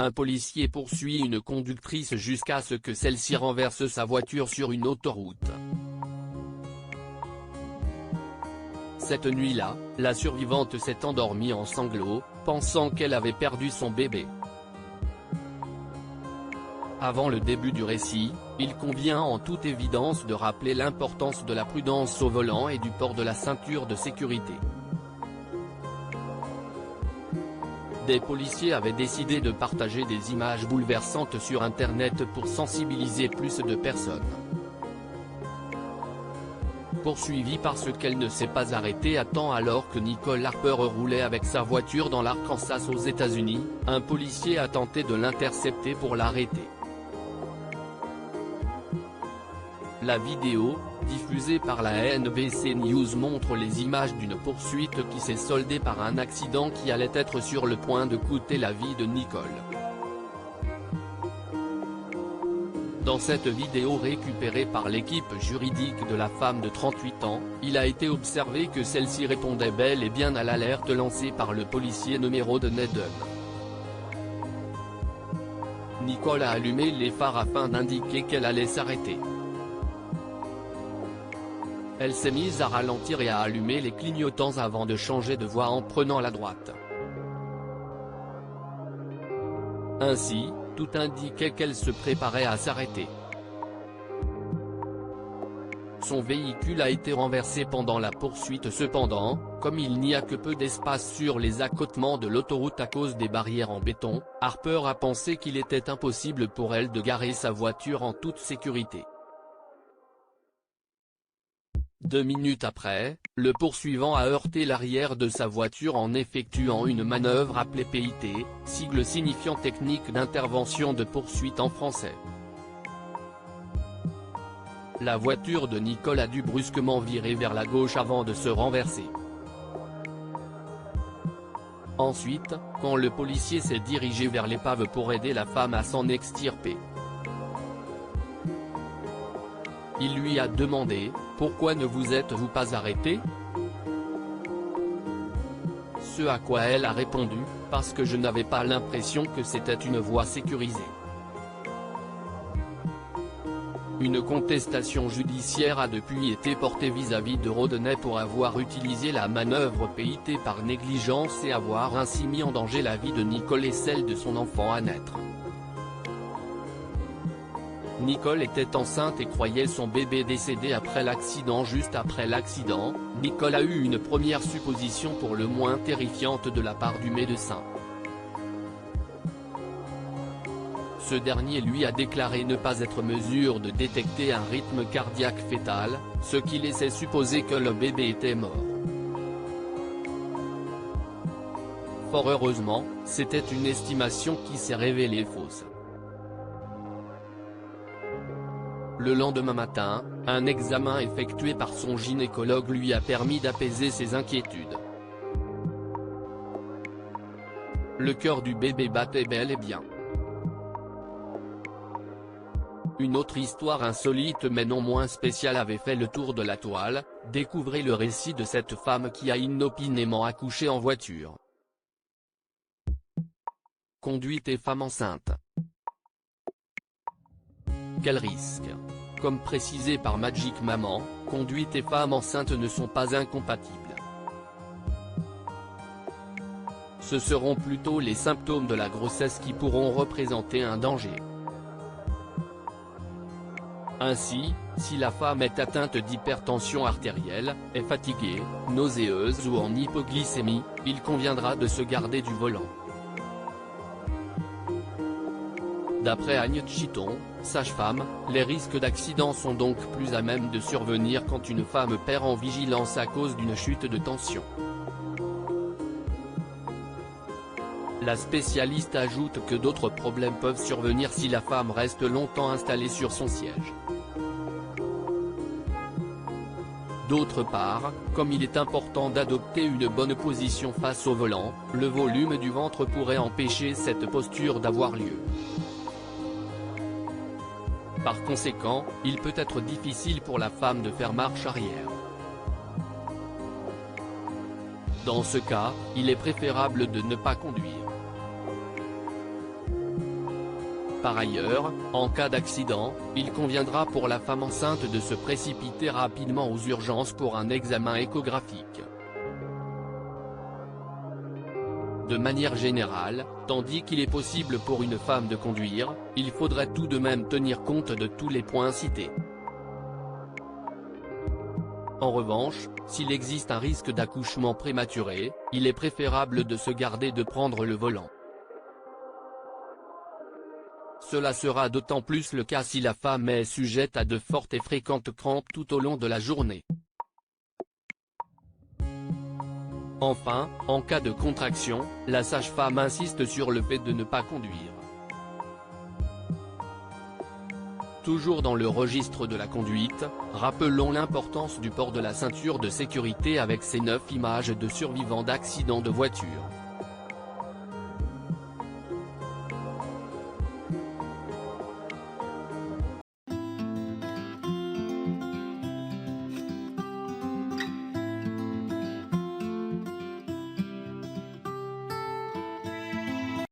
un policier poursuit une conductrice jusqu'à ce que celle-ci renverse sa voiture sur une autoroute. Cette nuit-là, la survivante s'est endormie en sanglots, pensant qu'elle avait perdu son bébé. Avant le début du récit, il convient en toute évidence de rappeler l'importance de la prudence au volant et du port de la ceinture de sécurité. Des policiers avaient décidé de partager des images bouleversantes sur Internet pour sensibiliser plus de personnes. Poursuivie parce qu'elle ne s'est pas arrêtée à temps alors que Nicole Harper roulait avec sa voiture dans l'Arkansas aux États-Unis, un policier a tenté de l'intercepter pour l'arrêter. La vidéo, diffusée par la NBC News montre les images d'une poursuite qui s'est soldée par un accident qui allait être sur le point de coûter la vie de Nicole. Dans cette vidéo récupérée par l'équipe juridique de la femme de 38 ans, il a été observé que celle-ci répondait bel et bien à l'alerte lancée par le policier numéro de Needham. Nicole a allumé les phares afin d'indiquer qu'elle allait s'arrêter. Elle s'est mise à ralentir et à allumer les clignotants avant de changer de voie en prenant la droite. Ainsi, tout indiquait qu'elle se préparait à s'arrêter. Son véhicule a été renversé pendant la poursuite cependant, comme il n'y a que peu d'espace sur les accotements de l'autoroute à cause des barrières en béton, Harper a pensé qu'il était impossible pour elle de garer sa voiture en toute sécurité. 2 minutes après, le poursuivant a heurté l'arrière de sa voiture en effectuant une manœuvre appelée PIT, sigle signifiant technique d'intervention de poursuite en français. La voiture de Nicole a dû brusquement virer vers la gauche avant de se renverser. Ensuite, quand le policier s'est dirigé vers l'épave pour aider la femme à s'en extirper, il lui a demandé « Pourquoi ne vous êtes-vous pas arrêté ?» Ce à quoi elle a répondu « Parce que je n'avais pas l'impression que c'était une voie sécurisée ». Une contestation judiciaire a depuis été portée vis-à-vis de Rodney pour avoir utilisé la manœuvre PIT par négligence et avoir ainsi mis en danger la vie de Nicole et celle de son enfant à naître. Nicole était enceinte et croyait son bébé décédé après l'accident. Juste après l'accident, Nicole a eu une première supposition pour le moins terrifiante de la part du médecin. Ce dernier lui a déclaré ne pas être en mesure de détecter un rythme cardiaque fœtal, ce qui laissait supposer que le bébé était mort. Fort heureusement, c'était une estimation qui s'est révélée fausse. Le lendemain matin, un examen effectué par son gynécologue lui a permis d'apaiser ses inquiétudes. Le cœur du bébé battait bel et bien. Une autre histoire insolite mais non moins spéciale avait fait le tour de la toile, découvrez le récit de cette femme qui a inopinément accouché en voiture. Conduite et femme enceinte. Quel risque? Comme précisé par Magic Maman, conduite et femme enceinte ne sont pas incompatibles. Ce seront plutôt les symptômes de la grossesse qui pourront représenter un danger. Ainsi, si la femme est atteinte d'hypertension artérielle, est fatiguée, nauséeuse ou en hypoglycémie, il conviendra de se garder du volant. D'après Agnès Chiton, sage-femme, les risques d'accident sont donc plus à même de survenir quand une femme perd en vigilance à cause d'une chute de tension. La spécialiste ajoute que d'autres problèmes peuvent survenir si la femme reste longtemps installée sur son siège. D'autre part, comme il est important d'adopter une bonne position face au volant, le volume du ventre pourrait empêcher cette posture d'avoir lieu. Par conséquent, il peut être difficile pour la femme de faire marche arrière. Dans ce cas, il est préférable de ne pas conduire. Par ailleurs, en cas d'accident, il conviendra pour la femme enceinte de se précipiter rapidement aux urgences pour un examen échographique. De manière générale, tandis qu'il est possible pour une femme de conduire, il faudrait tout de même tenir compte de tous les points cités. En revanche, s'il existe un risque d'accouchement prématuré, il est préférable de se garder de prendre le volant. Cela sera d'autant plus le cas si la femme est sujette à de fortes et fréquentes crampes tout au long de la journée. Enfin, en cas de contraction, la sage-femme insiste sur le fait de ne pas conduire. Toujours dans le registre de la conduite, rappelons l'importance du port de la ceinture de sécurité avec ses 9 images de survivants d'accidents de voiture.